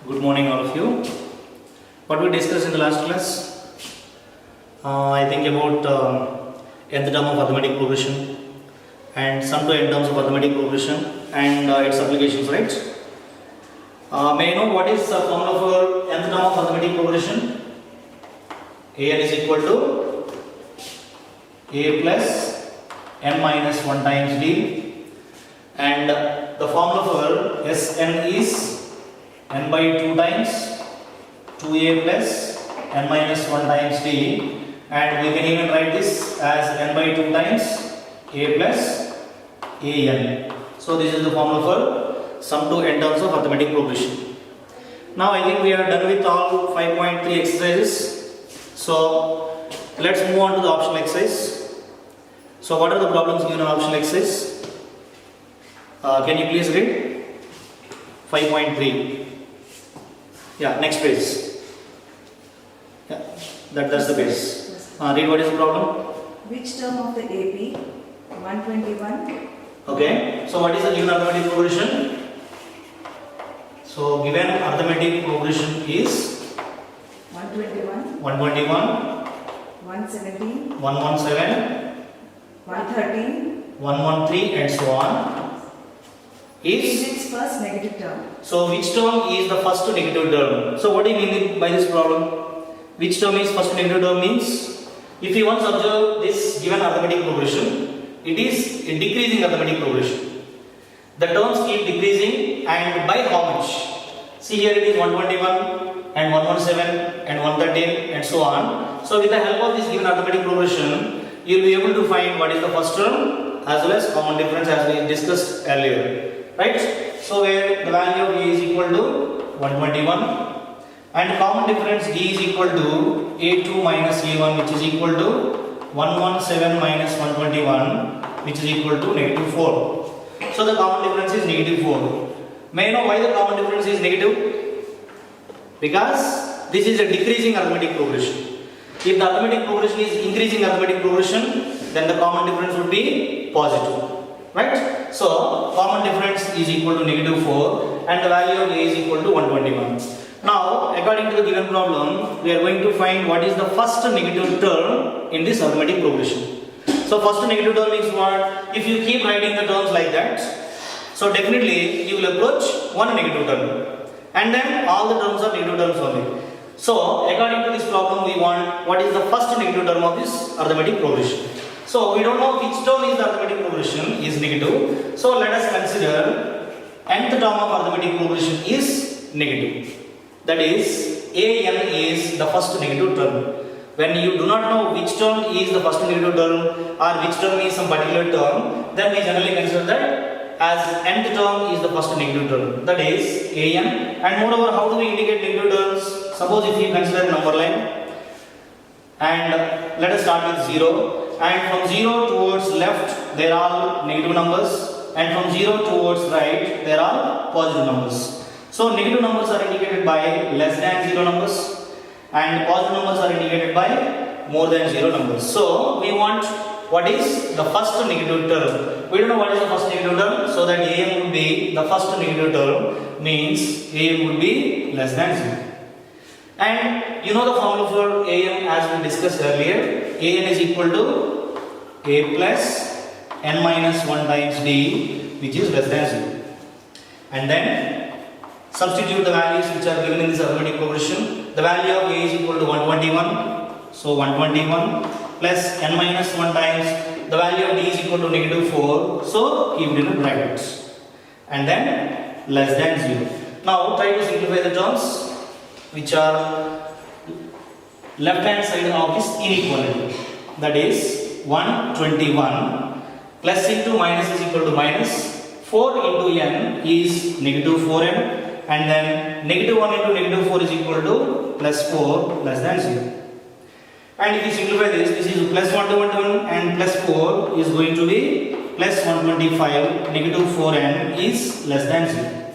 Good morning, all of you. What we discussed in the last class, I think about nth term of arithmetic progression and sum to n terms of arithmetic progression and its applications, right? May I know what is the formula for nth term of arithmetic progression? An is equal to a plus n minus 1 times d, and the formula for Sn is n by 2 times 2a plus n minus 1 times d, and we can even write this as n by 2 times a plus an. So this is the formula for sum to n terms of arithmetic progression. Now I think we are done with all 5.3 exercises. So let's move on to the optional exercise. So what are the problems given on optional exercise? Can you please read 5.3? Yeah, next page. Yeah, that's the page. Read what is the problem. Which term of the AP? 121. Okay. So what is the given arithmetic progression? So given arithmetic progression is 121. 121, 117. 117, 113. 113, and so on. Is Is its first negative term? so which term is the first negative term? So what do you mean by this problem? Which term is first negative term means, if you once observe this given arithmetic progression, it is a decreasing arithmetic progression. The terms keep decreasing, and by how much? See here it is 121 and 117 and 113 and so on. So with the help of this given arithmetic progression, you will be able to find what is the first term as well as common difference, as we discussed earlier. Right? So where the value of a is equal to 121 and common difference d is equal to a2 minus a1, which is equal to 117 minus 121, which is equal to negative 4. So the common difference is negative 4. May I know why the common difference is negative? Because this is a decreasing arithmetic progression. If the arithmetic progression is increasing arithmetic progression, then the common difference would be positive. Right? So common difference is equal to negative 4 and the value of a is equal to 121. Now according to the given problem, we are going to find what is the first negative term in this arithmetic progression. So first negative term is what? If you keep writing the terms like that, so definitely you will approach one negative term and then all the terms are negative terms only. So according to this problem, we want what is the first negative term of this arithmetic progression. So we don't know which term is the arithmetic progression is negative. So let us consider nth term of arithmetic progression is negative. That is, an is the first negative term. When you do not know which term is the first negative term or which term is some particular term, then we generally consider that as nth term is the first negative term. That is an. And moreover, how do we indicate negative terms? Suppose if you consider a number line and let us start with 0. And from 0 towards left there are negative numbers, and from 0 towards right there are positive numbers. So negative numbers are indicated by less than 0 numbers and positive numbers are indicated by more than 0 numbers. So we want what is the first negative term. We don't know what is the first negative term, so that an would be the first negative term, means an would be less than 0. And you know the formula for an as we discussed earlier. An is equal to a plus n minus 1 times d, which is less than 0. And then substitute the values which are given in this arithmetic progression. The value of a is equal to 121. So 121 plus n minus 1 times the value of d is equal to negative 4. So keep it in brackets. And then less than 0. Now try to simplify the terms which are left hand side of this inequality. That is 121 plus into minus is equal to minus 4 into n is negative 4n, and then negative 1 into negative 4 is equal to plus 4 less than 0. And if you simplify this is plus 121 and plus 4 is going to be plus 125, negative 4n is less than 0.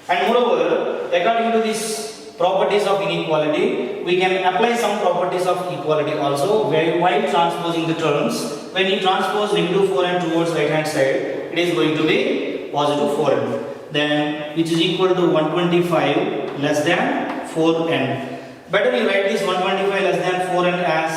And moreover, according to this properties of inequality, we can apply some properties of equality also while transposing the terms. When you transpose negative 4n towards right hand side, it is going to be positive 4n. then which is equal to 125 less than 4n. Better you write this 125 less than 4n as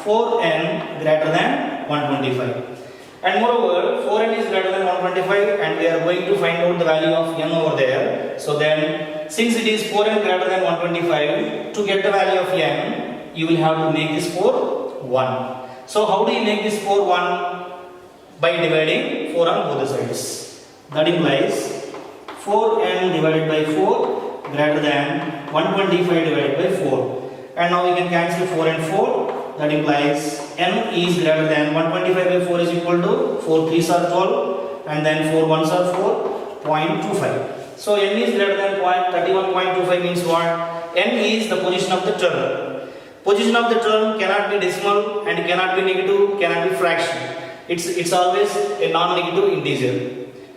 4n greater than 125. And moreover, 4n is greater than 125 and we are going to find out the value of n over there. So then, since it is 4n greater than 125, to get the value of n, you will have to make this 4 1. So how do you make this 4 1? By dividing 4 on both the sides. That implies 4n divided by 4 greater than 125 divided by 4. And now we can cancel 4 and 4. That implies n is greater than 125 by 4 is equal to 4 3s are 12 and then 4 1s are 4.25. So n is greater than 31.25 means what? N is the position of the term. Position of the term cannot be decimal and cannot be negative, cannot be fraction. It's always a non-negative integer.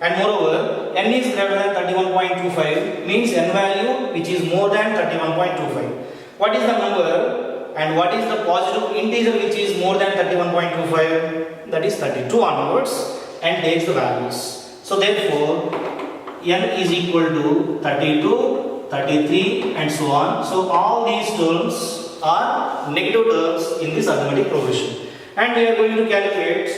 And moreover, n is greater than 31.25 means n value which is more than 31.25. What is the number? And what is the positive integer which is more than 31.25? That is 32 onwards and takes the values. So therefore, n is equal to 32, 33 and so on. So all these terms are negative terms in this arithmetic progression. And we are going to calculate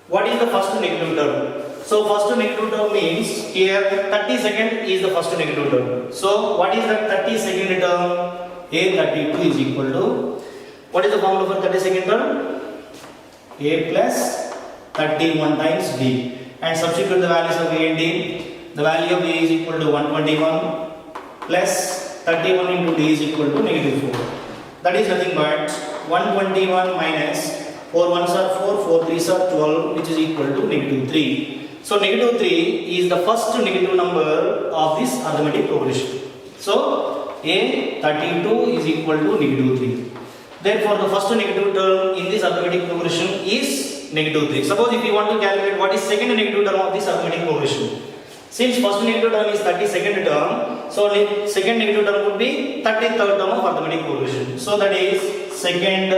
what is the first negative term. So first negative term means here 32nd is the first negative term. So what is the 32nd term? A32 is equal to, what is the formula for 32nd term? A plus 31 times B. And substitute the values of A and D. The value of A is equal to 121 plus 31 into D is equal to negative 4. That is nothing but 121 minus 4 1s are 4, 4 3s are 12, which is equal to negative 3. So negative 3 is the first negative number of this arithmetic progression. So A32 is equal to negative 3. Therefore, the first negative term in this arithmetic progression is negative 3. Suppose if you want to calculate what is second negative term of this arithmetic progression. Since first negative term is 32nd term, so second negative term would be 33rd term of arithmetic progression. So that is second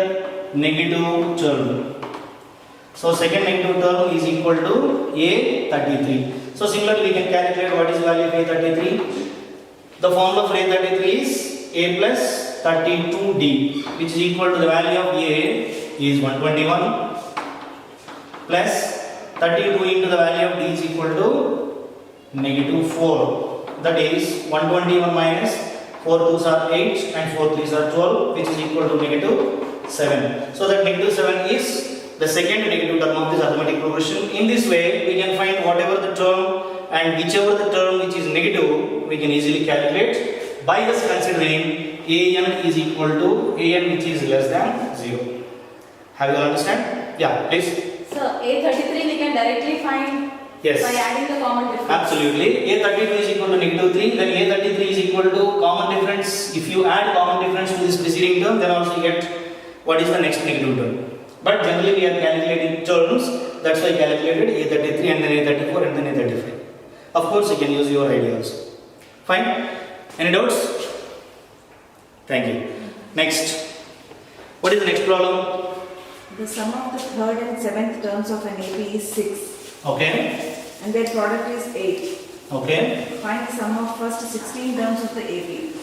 negative term. So second negative term is equal to A33. So similarly we can calculate what is the value of A33. The formula for A33 is A plus 32D, which is equal to the value of A is 121 plus 32 into the value of D is equal to negative 4. That is 121 minus 4 2s are 8 and 4 3s are 12, which is equal to negative 7. So that negative 7 is the second negative term of this arithmetic progression. In this way, we can find whatever the term and whichever the term which is negative, we can easily calculate by just considering an is equal to an which is less than 0. Have you all understand? Yeah, please. So A33 we can directly find yes. by adding the common difference. Absolutely. A32 is equal to negative 3, then A33 is equal to common difference. If you add common difference to this preceding term, then also you get what is the next negative term. But generally we are calculating terms, that's why I calculated A33 and then A34 and then A35. Of course you can use your ideas. Fine? Any doubts? Thank you. Next. What is the next problem? The sum of the third and seventh terms of an AP is 6. Okay. And their product is 8. Okay. Find the sum of first 16 terms of the AP.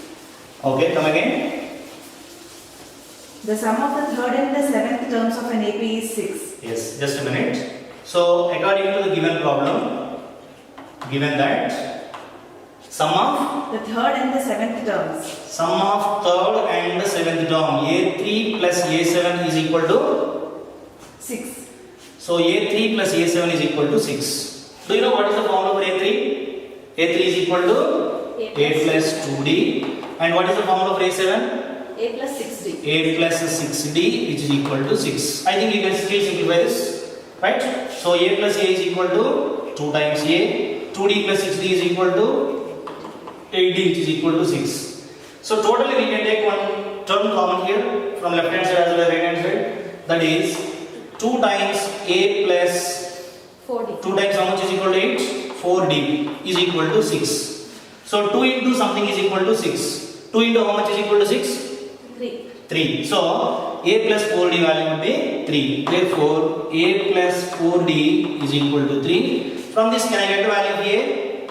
Okay, come again. The sum of the third and the seventh terms of an AP is 6. Yes, just a minute. So, according to the given problem, given that sum of The third and the seventh terms. sum of third and the seventh term A3 plus A7 is equal to 6. so A3 plus A7 is equal to 6. Do you know what is the formula for A3? A3 is equal to A plus 2D. And what is the formula for A7? A plus 6D. A plus 6D, which is equal to 6. I think you can still simplify this, right? So A plus A is equal to 2 times A. 2D plus 6D is equal to 8D, which is equal to 6. So totally we can take one term common here from left hand side as well as right hand side. That is 2 times A plus 4D. 2 times how much is equal to 8? 4D is equal to 6. So 2 into something is equal to 6. 2 into how much is equal to 6? 3. 3. So A plus 4D value would be 3. Therefore A plus 4D is equal to 3. From this can I get the value of A?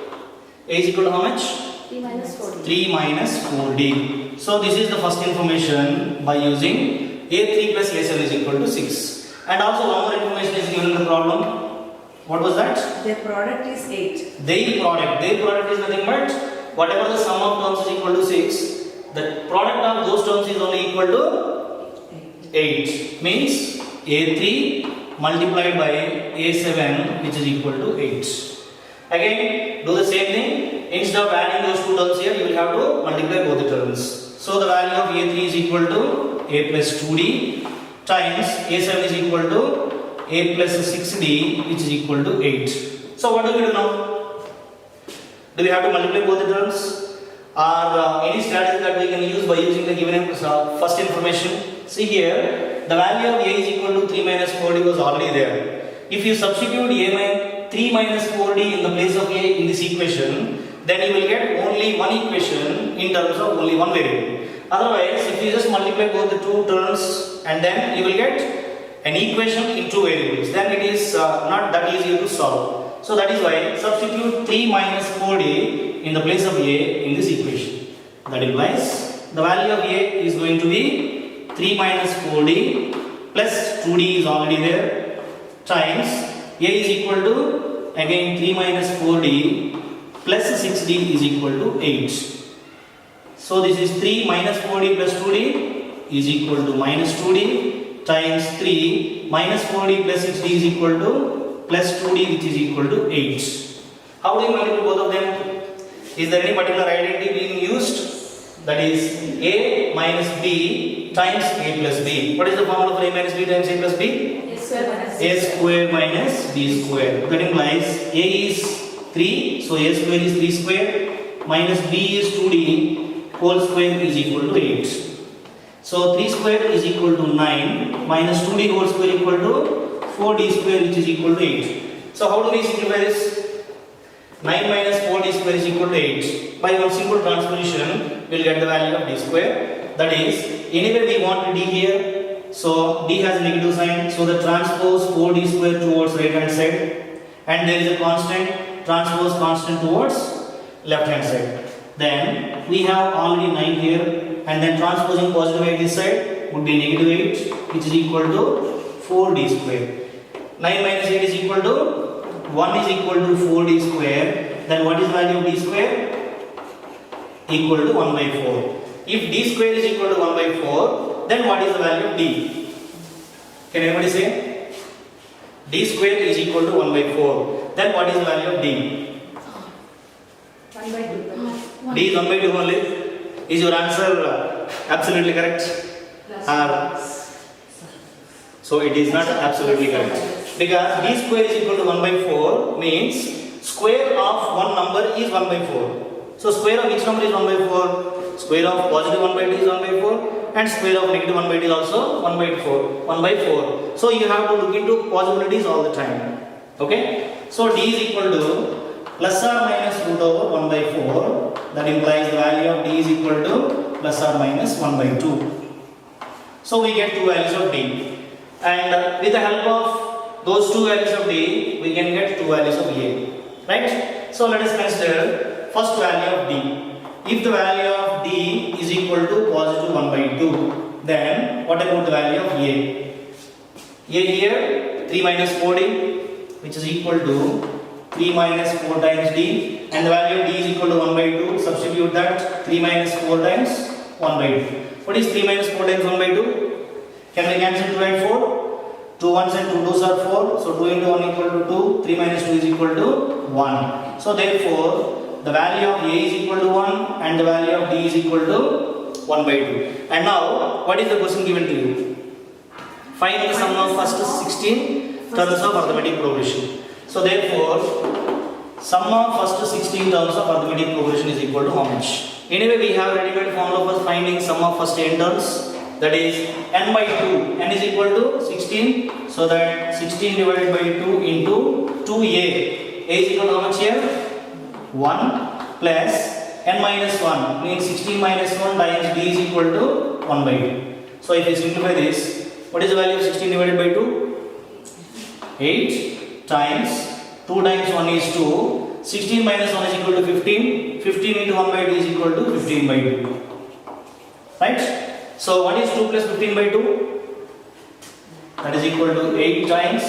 A is equal to how much? 3 minus 4D. 3 minus 4D. So this is the first information by using A3 plus A7 is equal to 6. And also one more information is given in the problem. What was that? Their product is 8. Their product is nothing but whatever the sum of terms is equal to 6, the product of those terms is only equal to 8. Means A3 multiplied by A7 which is equal to 8. Again, do the same thing. Instead of adding those two terms here, you will have to multiply both the terms. So the value of A3 is equal to A plus 2D times A7 is equal to A plus 6D which is equal to 8. So what do we do now? Do we have to multiply both the terms? Or any strategy that we can use by using the given first information? See here, the value of A is equal to 3 minus 4D was already there. If you substitute 3 minus 4D in the place of A in this equation, then you will get only one equation in terms of only one variable. Otherwise, if you just multiply both the two terms and then you will get an equation in two variables, then it is not that easy to solve. So that is why substitute 3 minus 4D in the place of A in this equation. That implies the value of A is going to be 3 minus 4D plus 2D is already there times A is equal to again 3 minus 4D plus 6D is equal to 8. So this is 3 minus 4D plus 2D is equal to minus 2D times 3 minus 4D plus 6D is equal to plus 2D which is equal to 8. How do you multiply both of them? Is there any particular identity being used? That is A minus B times A plus B. What is the formula for A minus B times A plus B? A square minus A square minus B square. That implies A is 3, so A square is 3 square minus B is 2D whole square is equal to 8. So 3 square is equal to 9 minus 2D whole square equal to 4D square which is equal to 8. So how do we simplify this? 9 minus 4D square is equal to 8. By one simple transposition, we will get the value of D square. That is, anyway we want D here. So D has a negative sign. So the transpose 4D square towards right hand side. And there is a constant, transpose constant towards left hand side. Then we have already 9 here. And then transposing positive 8 this side would be negative 8 which is equal to 4D square. 9 minus 8 is equal to 1 is equal to 4D square. Then what is the value of D square? Equal to 1 by 4. If D square is equal to 1 by 4, then what is the value of D? Can anybody say? D square is equal to 1 by 4. Then what is the value of D? 1 by 2. D is 1 by 2 only. Is your answer absolutely correct? So it is not absolutely correct. Because D square is equal to 1 by 4 means square of one number is 1 by 4. So square of which number is 1 by 4? Square of positive 1 by 2 is 1 by 4 and square of negative 1 by 2 is also 1 by 4. 1 by 4. So you have to look into possibilities all the time. Okay? So D is equal to plus or minus root over 1 by 4. That implies the value of D is equal to plus or minus 1 by 2. So we get two values of D. And with the help of those two values of D, we can get two values of A. Right? So let us consider first value of D. If the value of D is equal to positive 1 by 2, then what about the value of A? A here 3 minus 4D which is equal to 3 minus 4 times D, and the value of D is equal to 1 by 2. Substitute that 3 minus 4 times 1 by 2. What is 3 minus 4 times 1 by 2? Can we cancel 2 and 4? 2 ones and 2 twos are 4. So 2 into 1 equal to 2. 3 minus 2 is equal to 1. So therefore, the value of A is equal to 1 and the value of D is equal to 1 by 2. And now, what is the question given to you? Find the sum of first 16 terms of arithmetic progression. So therefore, sum of first 16 terms of arithmetic progression is equal to how much? Anyway, we have ready-made formula for finding sum of first n terms. That is n by 2. N is equal to 16. So that 16 divided by 2 into 2a. A is equal to how much here? 1 plus n minus 1 means 16 minus 1 times d is equal to 1 by 2. So if you simplify this, what is the value of 16 divided by 2? 8 times 2 times 1 is 2. 16 minus 1 is equal to 15. 15 into 1 by 2 is equal to 15 by 2. Right? So what is 2 plus 15 by 2? That is equal to 8 times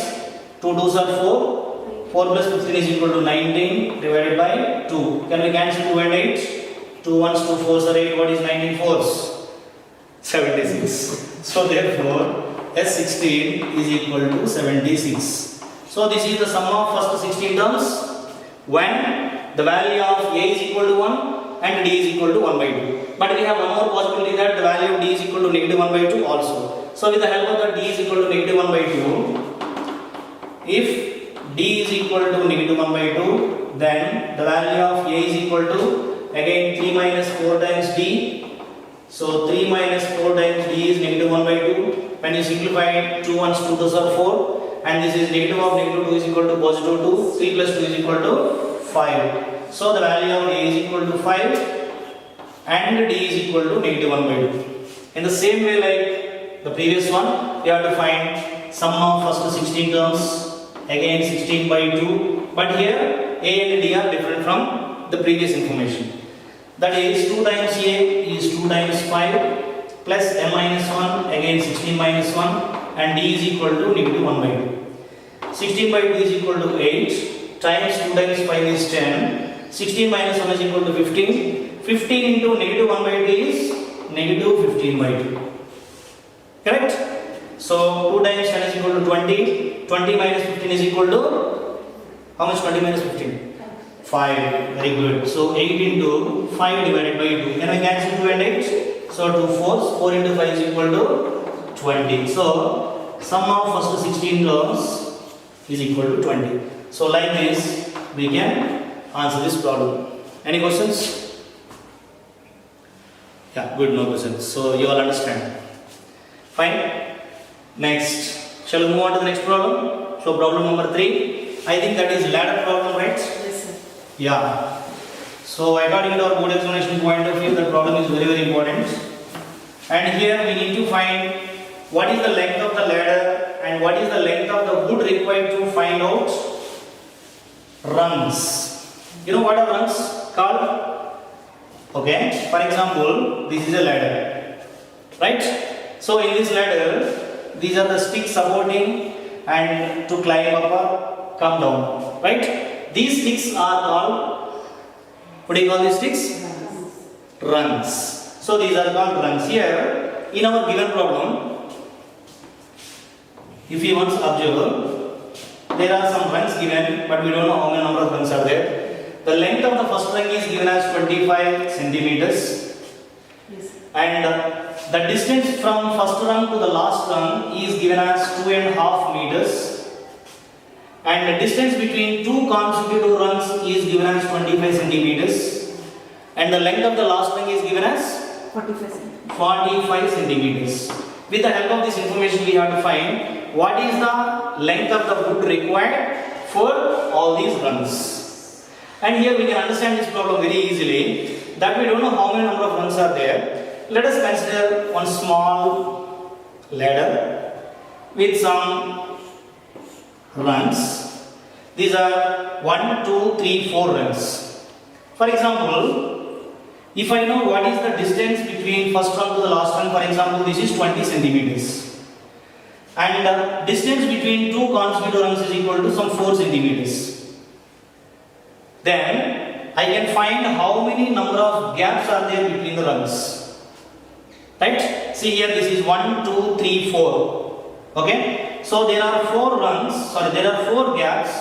2 2s are 4. 4 plus 15 is equal to 19 divided by 2. Can we cancel 2 and 8? 2 1s, 2 4s are 8. What is 19 4s? 76. So therefore S16 is equal to 76. So this is the sum of first 16 terms when the value of A is equal to 1 and D is equal to 1 by 2. But we have one more possibility that the value of D is equal to negative 1 by 2 also. So with the help of the D is equal to negative 1 by 2, if D is equal to negative 1 by 2, then the value of A is equal to again 3 minus 4 times D. So 3 minus 4 times D is negative 1 by 2. When you simplify 2 1s, 2 2s are 4, and this is negative of negative 2 is equal to positive 2. 3 plus 2 is equal to 5. So the value of A is equal to 5 and D is equal to negative 1 by 2. In the same way like the previous one, you have to find sum of first 16 terms, again 16 by 2. But here A and D are different from the previous information. That is 2 times A is 2 times 5 plus M minus 1, again 16 minus 1, and D is equal to negative 1 by 2. 16 by 2 is equal to 8 times 2 times 5 is 10. 16 minus 1 is equal to 15. 15 into negative 1 by 2 is negative 15 by 2. Correct? So 2 times 10 is equal to 20. 20 minus 15 is equal to how much? 20 minus 15? 5. Very good. So 8 into 5 divided by 2. Can I cancel 2 and 8? So 2 4s. 4 into 5 is equal to 20. So sum of first 16 terms is equal to 20. So like this we can answer this problem. Any questions? Yeah, good, no questions. So you all understand. Fine. Next, shall we move on to the next problem? So problem number 3. I think that is ladder problem, right? Yes, sir. Yeah. So according to our board examination point of view, the problem is very, very important. And here we need to find what is the length of the ladder and what is the length of the wood required to find out rungs. You know what are rungs called? Okay. For example, this is a ladder, right? So in this ladder, these are the sticks supporting and to climb up or come down, right? These sticks are called, what do you call these sticks? Rungs. So these are called rungs. Here, in our given problem, if you once observe, there are some rungs given, but we don't know how many number of rungs are there. The length of the first rung is given as 25 centimeters. Yes. And the distance from first rung to the last rung is given as 2.5 meters. And the distance between two consecutive rungs is given as 25 centimeters. And the length of the last rung is given as 45 centimeters. With the help of this information, we have to find what is the length of the wood required for all these rungs. And here we can understand this problem very easily, that we don't know how many number of rungs are there. Let us consider one small ladder with some rungs. These are 1, 2, 3, 4 rungs. For example, if I know what is the distance between first rung to the last rung, for example, this is 20 centimeters. And distance between two consecutive rungs is equal to some 4 centimeters. Then I can find how many number of gaps are there between the rungs. Right? See here, this is 1, 2, 3, 4. Okay? So there are 4 rungs, there are 4 gaps.